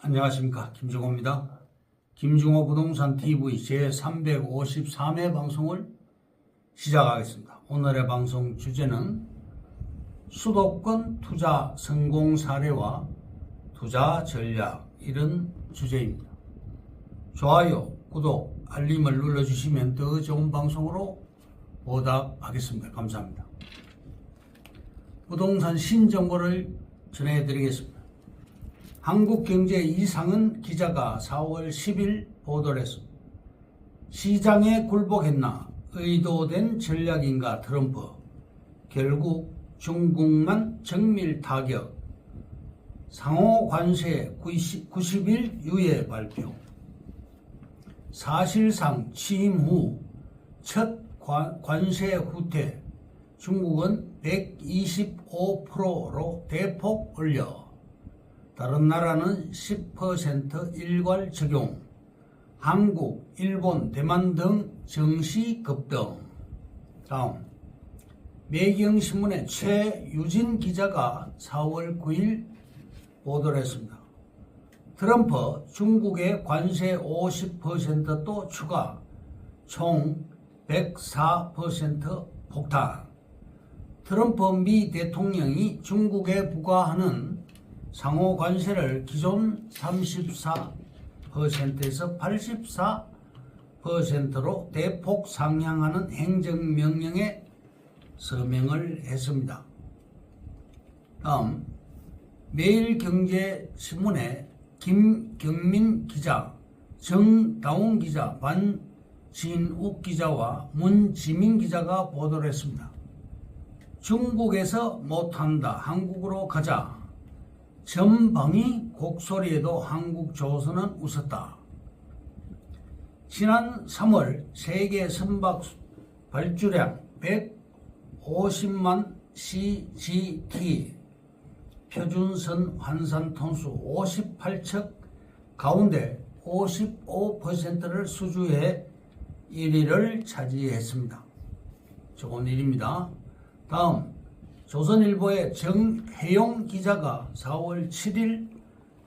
안녕하십니까, 김중호입니다. 김중호 부동산 TV 제353회 방송을 시작하겠습니다. 오늘의 방송 주제는 수도권 투자 성공 사례와 투자 전략, 이런 주제입니다. 좋아요, 구독, 알림을 눌러주시면 더 좋은 방송으로 보답하겠습니다. 감사합니다. 부동산 신정보를 전해드리겠습니다. 한국경제 이상은 기자가 4월 10일 보도를 했습니다. 시장에 굴복했나 의도된 전략인가 트럼프, 결국 중국만 정밀 타격, 상호 관세 90일 유예 발표. 사실상 취임 후 첫 관세 후퇴, 중국은 125%로 대폭 올려 다른 나라는 10% 일괄 적용, 한국, 일본, 대만 등 증시 급등. 다음, 매경신문의 최유진 기자가 4월 9일 보도를 했습니다. 트럼프 중국의 관세 50%또 추가, 총 104% 폭탄. 트럼프 미 대통령이 중국에 부과하는 상호 관세를 기존 34%에서 84%로 대폭 상향하는 행정명령에 서명을 했습니다. 다음, 매일경제신문의 김경민 기자, 정다운 기자, 반진욱 기자와 문지민 기자가 보도를 했습니다. 중국에서 못한다, 한국으로 가자. 전방위 곡소리에도 한국조선은 웃었다. 지난 3월 세계 선박 발주량 150만 CGT, 표준선 환산 톤수 58척 가운데 55%를 수주해 1위를 차지했습니다. 좋은 일입니다. 다음, 조선일보의 정혜용 기자가 4월 7일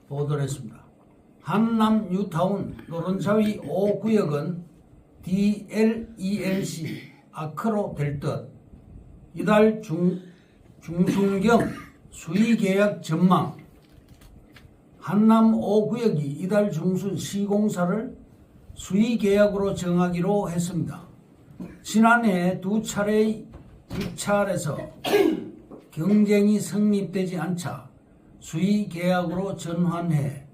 보도를 했습니다. 한남 뉴타운 노른자위 5구역은 DLELC 아크로 될 듯. 이달 중순경 수의계약 전망. 한남 5구역이 이달 중순 시공사를 수의계약으로 정하기로 했습니다. 지난해 두 차례의 입찰에서 경쟁이 성립되지 않자 수의계약으로 전환해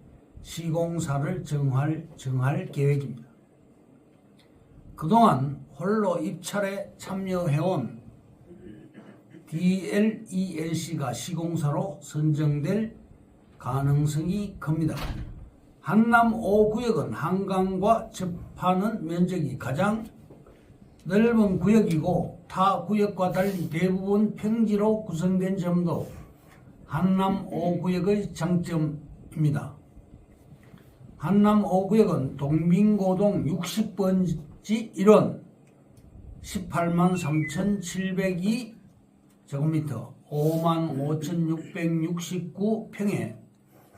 시공사를 정할 계획입니다. 그동안 홀로 입찰에 참여해온 DLELC가 시공사로 선정될 가능성이 큽니다. 한남 5구역은 한강과 접하는 면적이 가장 넓은 구역이고 타 구역과 달리 대부분 평지로 구성된 점도 한남 5구역의 장점입니다. 한남 5구역은 동빙고동 60번지 1원 18만 3,702 제곱미터 55,669평에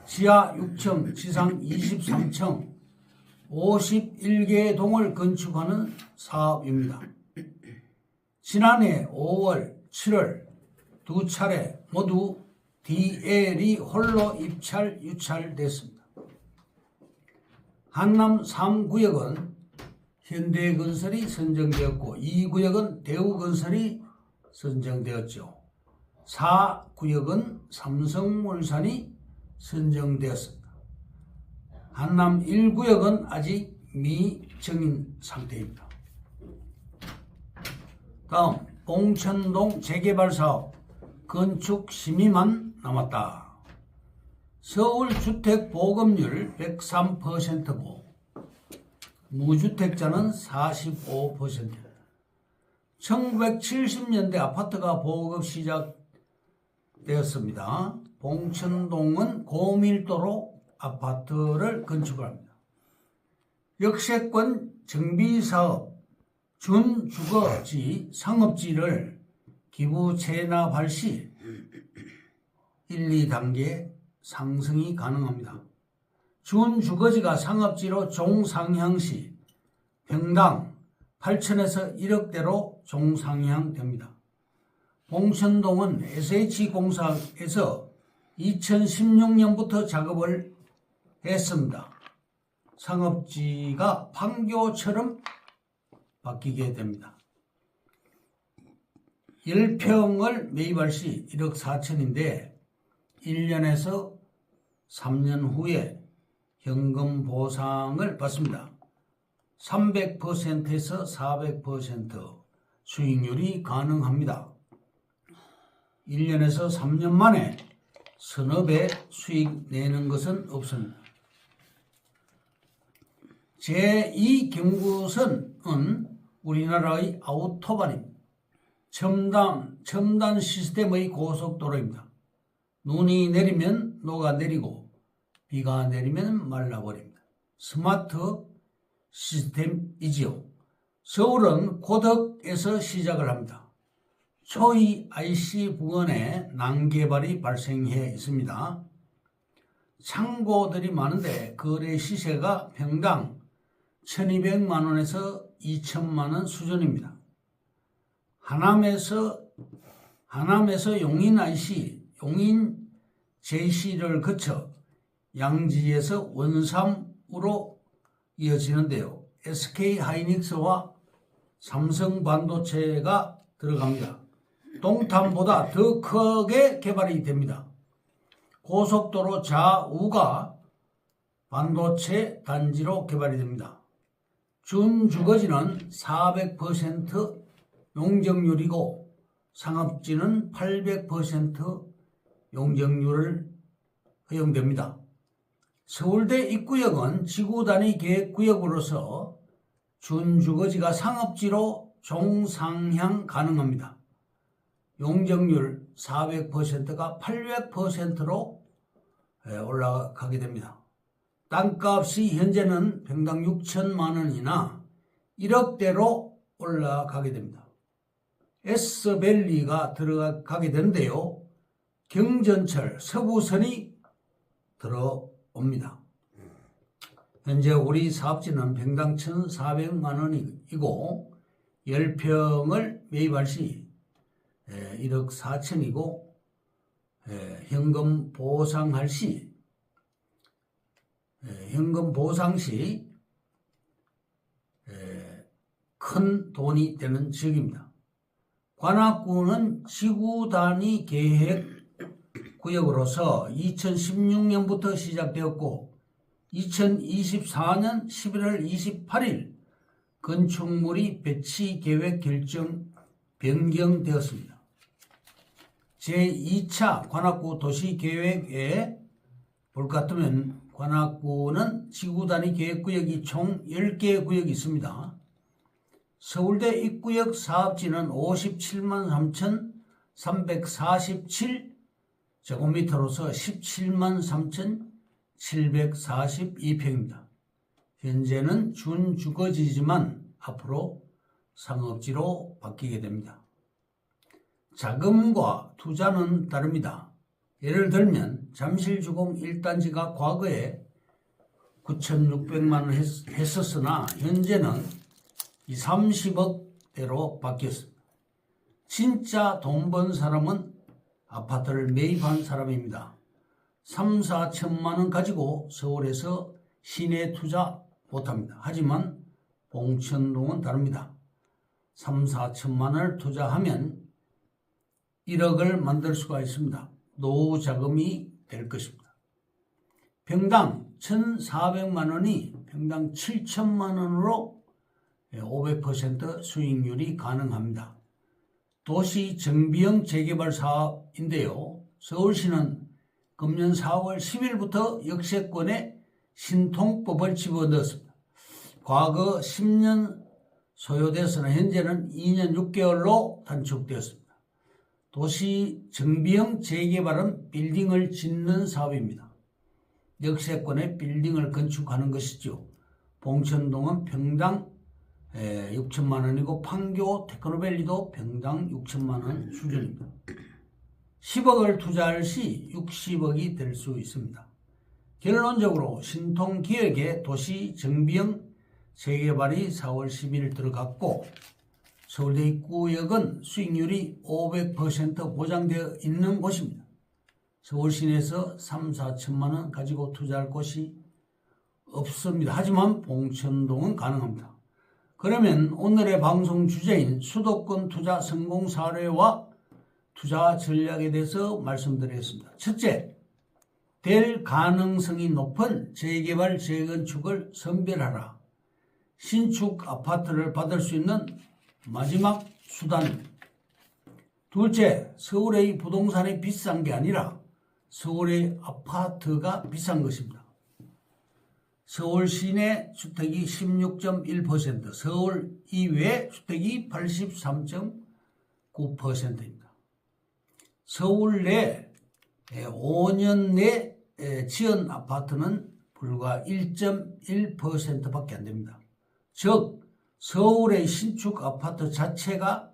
지하 6층, 지상 23층 51개의 동을 건축하는 사업입니다. 지난해 5월, 7월 두 차례 모두 DL이 홀로 유찰됐습니다. 한남 3구역은 현대건설이 선정되었고 2구역은 대우건설이 선정되었죠. 4구역은 삼성물산이 선정되었습니다. 한남 1구역은 아직 미정인 상태입니다. 다음, 봉천동 재개발 사업 건축 심의만 남았다. 서울 주택 보급률 103%고 무주택자는 45%. 1970년대 아파트가 보급 시작되었습니다. 봉천동은 고밀도로 아파트를 건축합니다. 역세권 정비사업, 준주거지, 상업지를 기부 체납할 시 1, 2단계 상승이 가능합니다. 준주거지가 상업지로 종상향시 평당 8천에서 1억대로 종상향됩니다. 봉천동은 SH공사에서 2016년부터 작업을 했습니다. 상업지가 판교처럼 바뀌게 됩니다. 10평을 매입할 시 1억 4천인데 1년에서 3년 후에 현금 보상을 받습니다. 300%에서 400% 수익률이 가능합니다. 1년에서 3년 만에 서너 배 수익 내는 것은 없습니다. 제2경부선은 우리나라의 아우토반입니다. 첨단 시스템의 고속도로입니다. 눈이 내리면 녹아내리고 비가 내리면 말라버립니다. 스마트 시스템이지요. 서울은 고덕에서 시작을 합니다. 초이 IC 부근에 난개발이 발생해 있습니다. 창고들이 많은데 거래 시세가 평당 1200만 원에서 2000만 원 수준입니다. 하남에서 용인 IC, 용인 JC를 거쳐 양지에서 원삼으로 이어지는데요. SK 하이닉스와 삼성 반도체가 들어갑니다. 동탄보다 더 크게 개발이 됩니다. 고속도로 좌우가 반도체 단지로 개발이 됩니다. 준주거지는 400% 용적률이고 상업지는 800% 용적률을 허용됩니다. 서울대 입구역은 지구단위 계획구역으로서 준주거지가 상업지로 종상향 가능합니다. 용적률 400%가 800%로 올라가게 됩니다. 땅값이 현재는 평당 6천만 원이나 1억대로 올라가게 됩니다. S밸리가 들어가게 되는데요. 경전철 서부선이 들어옵니다. 현재 우리 사업지는 평당 1,400만 원이고 10평을 매입할 시 1억 4천이고 현금 보상 시 큰 돈이 되는 지역입니다. 관악구는 지구 단위 계획 구역으로서 2016년부터 시작되었고 2024년 11월 28일 건축물이 배치 계획 결정 변경되었습니다. 제2차 관악구 도시계획에 볼 것 같으면 관악구는 지구단위 계획구역이 총 10개 구역이 있습니다. 서울대 입구역 사업지는 57만 3,347제곱미터로서 17만 3,742평입니다. 현재는 준주거지지만 앞으로 상업지로 바뀌게 됩니다. 자금과 투자는 다릅니다. 예를 들면 잠실주공 1단지가 과거에 9,600만 원 했었으나 현재는 30억대로 바뀌었습니다. 진짜 돈 번 사람은 아파트를 매입한 사람입니다. 3, 4천만 원 가지고 서울에서 시내 투자 못합니다. 하지만 봉천동은 다릅니다. 3, 4천만 원을 투자하면 1억을 만들 수가 있습니다. 노후 자금이 될 것입니다. 평당 1,400만 원이 평당 7천만 원으로 500% 수익률이 가능합니다. 도시 정비형 재개발 사업인데요. 서울시는 금년 4월 10일부터 역세권에 신통법을 집어넣었습니다. 과거 10년 소요됐으나 현재는 2년 6개월로 단축되었습니다. 도시 정비형 재개발은 빌딩을 짓는 사업입니다. 역세권에 빌딩을 건축하는 것이죠. 봉천동은 평당 6천만 원이고 판교 테크노밸리도 평당 6천만 원 수준입니다. 10억을 투자할 시 60억이 될 수 있습니다. 결론적으로 신통기획의 도시정비형 재개발이 4월 10일 들어갔고 서울대 입구역은 수익률이 500% 보장되어 있는 곳입니다. 서울 시내에서 3, 4천만 원 가지고 투자할 곳이 없습니다. 하지만 봉천동은 가능합니다. 그러면 오늘의 방송 주제인 수도권 투자 성공 사례와 투자 전략에 대해서 말씀드리겠습니다. 첫째, 될 가능성이 높은 재개발, 재건축을 선별하라. 신축 아파트를 받을 수 있는 마지막 수단입니다. 둘째, 서울의 부동산이 비싼 게 아니라 서울의 아파트가 비싼 것입니다. 서울 시내 주택이 16.1%, 서울 이외 주택이 83.9%입니다. 서울 내 5년 내 지은 아파트는 불과 1.1%밖에 안 됩니다. 즉 서울의 신축 아파트 자체가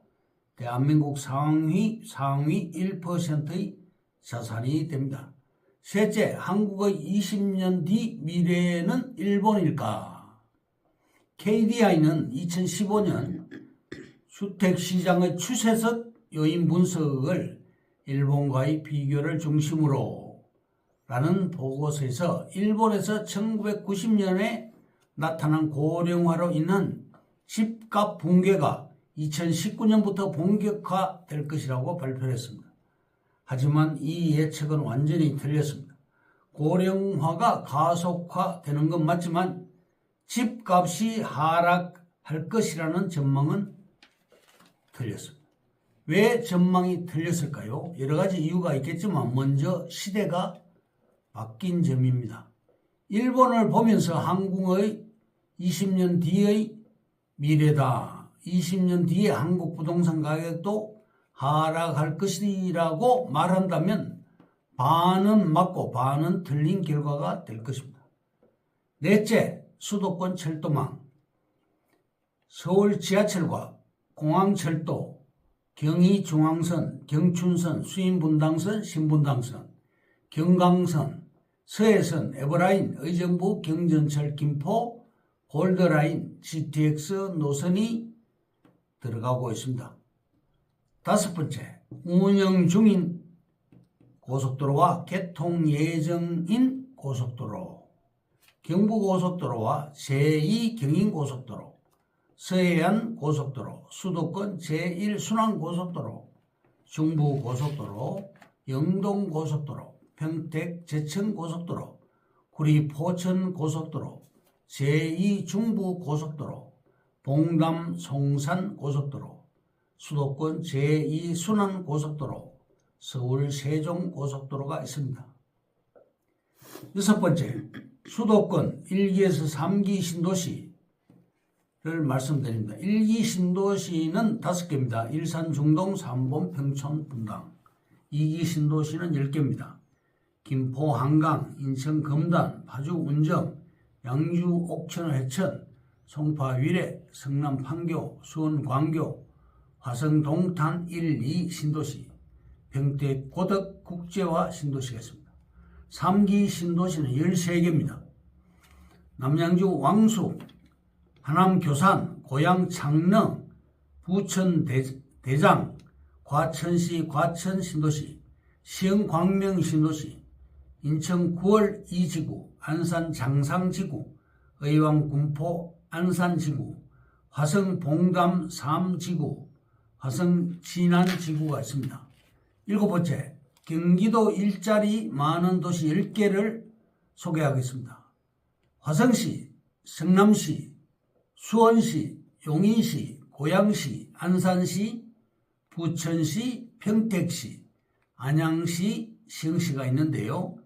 대한민국 상위 1%의 자산이 됩니다. 셋째, 한국의 20년 뒤 미래는 일본일까? KDI는 2015년 주택시장의 추세석 요인 분석을 일본과의 비교를 중심으로 라는 보고서에서 일본에서 1990년에 나타난 고령화로 인한 집값 붕괴가 2019년부터 본격화될 것이라고 발표했습니다. 하지만 이 예측은 완전히 틀렸습니다. 고령화가 가속화되는 건 맞지만 집값이 하락할 것이라는 전망은 틀렸습니다. 왜 전망이 틀렸을까요? 여러 가지 이유가 있겠지만 먼저 시대가 바뀐 점입니다. 일본을 보면서 한국의 20년 뒤의 미래다. 20년 뒤에 한국 부동산 가격도 하락할 것이라고 말한다면 반은 맞고 반은 틀린 결과가 될 것입니다. 넷째, 수도권 철도망. 서울 지하철과 공항철도, 경의중앙선, 경춘선, 수인분당선, 신분당선, 경강선, 서해선, 에버라인, 의정부, 경전철, 김포, 골드라인, GTX 노선이 들어가고 있습니다. 다섯 번째, 운영 중인 고속도로와 개통 예정인 고속도로, 경부고속도로와 제2경인고속도로, 서해안 고속도로, 수도권 제1순환고속도로, 중부고속도로, 영동고속도로, 평택 제천고속도로, 구리 포천고속도로, 제2중부고속도로, 봉담 송산고속도로, 수도권 제2순환고속도로, 서울 세종고속도로가 있습니다. 여섯 번째, 수도권 1기에서 3기 신도시를 말씀드립니다. 1기 신도시는 5개입니다. 일산, 중동, 삼본, 평촌, 분당. 2기 신도시는 10개입니다. 김포, 한강, 인천, 금단, 파주, 운정, 양주, 옥천, 회천, 송파, 위례, 성남, 판교, 수원, 광교, 화성, 동탄 1, 2 신도시, 평택, 고덕, 국제화 신도시가 있습니다. 3기 신도시는 13개입니다. 남양주, 왕숙, 하남, 교산, 고양, 창릉, 부천, 대장, 과천시, 과천 신도시, 시흥, 광명 신도시, 인천 9월 2지구, 안산 장상지구, 의왕 군포 안산지구, 화성 봉담 3지구, 화성 진안지구가 있습니다. 일곱 번째, 경기도 일자리 많은 도시 10개를 소개하겠습니다. 화성시, 성남시, 수원시, 용인시, 고양시, 안산시, 부천시, 평택시, 안양시, 시흥시가 있는데요.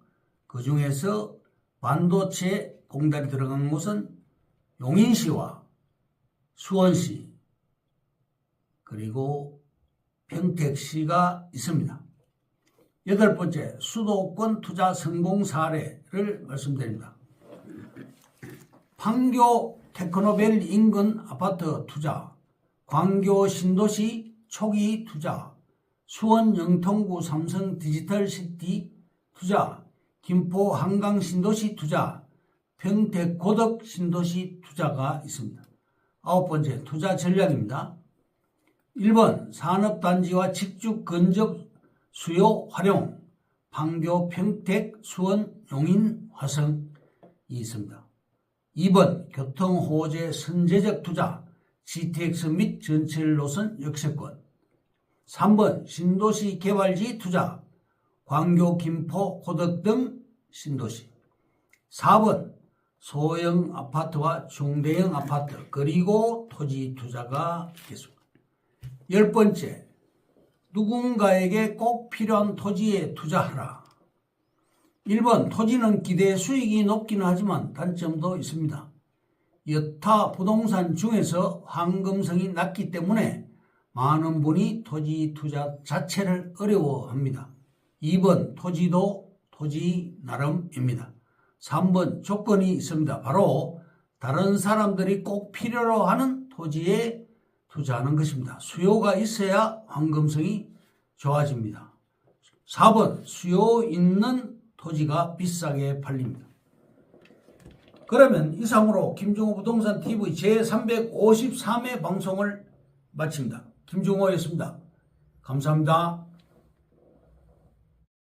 그 중에서 반도체 공단이 들어간 곳은 용인시와 수원시 그리고 평택시가 있습니다. 여덟 번째, 수도권 투자 성공 사례를 말씀드립니다. 판교 테크노밸리 인근 아파트 투자, 광교 신도시 초기 투자, 수원 영통구 삼성 디지털시티 투자, 김포 한강 신도시 투자, 평택 고덕 신도시 투자가 있습니다. 9번째 투자 전략입니다. 1번 산업단지와 직주 근접 수요 활용, 판교 평택 수원 용인 화성이 있습니다. 2번 교통호재 선제적 투자, GTX 및 전철 노선 역세권. 3번 신도시 개발지 투자, 광교, 김포, 고덕 등 신도시. 4번 소형 아파트와 중대형 아파트 그리고 토지 투자가 있겠습니다. 10번째, 누군가에게 꼭 필요한 토지에 투자하라. 1번 토지는 기대 수익이 높기는 하지만 단점도 있습니다. 여타 부동산 중에서 황금성이 낮기 때문에 많은 분이 토지 투자 자체를 어려워합니다. 2번 토지도 토지 나름입니다. 3번 조건이 있습니다. 바로 다른 사람들이 꼭 필요로 하는 토지에 투자하는 것입니다. 수요가 있어야 황금성이 좋아집니다. 4번 수요 있는 토지가 비싸게 팔립니다. 그러면 이상으로 김종호 부동산 TV 제353회 방송을 마칩니다. 김종호였습니다. 감사합니다.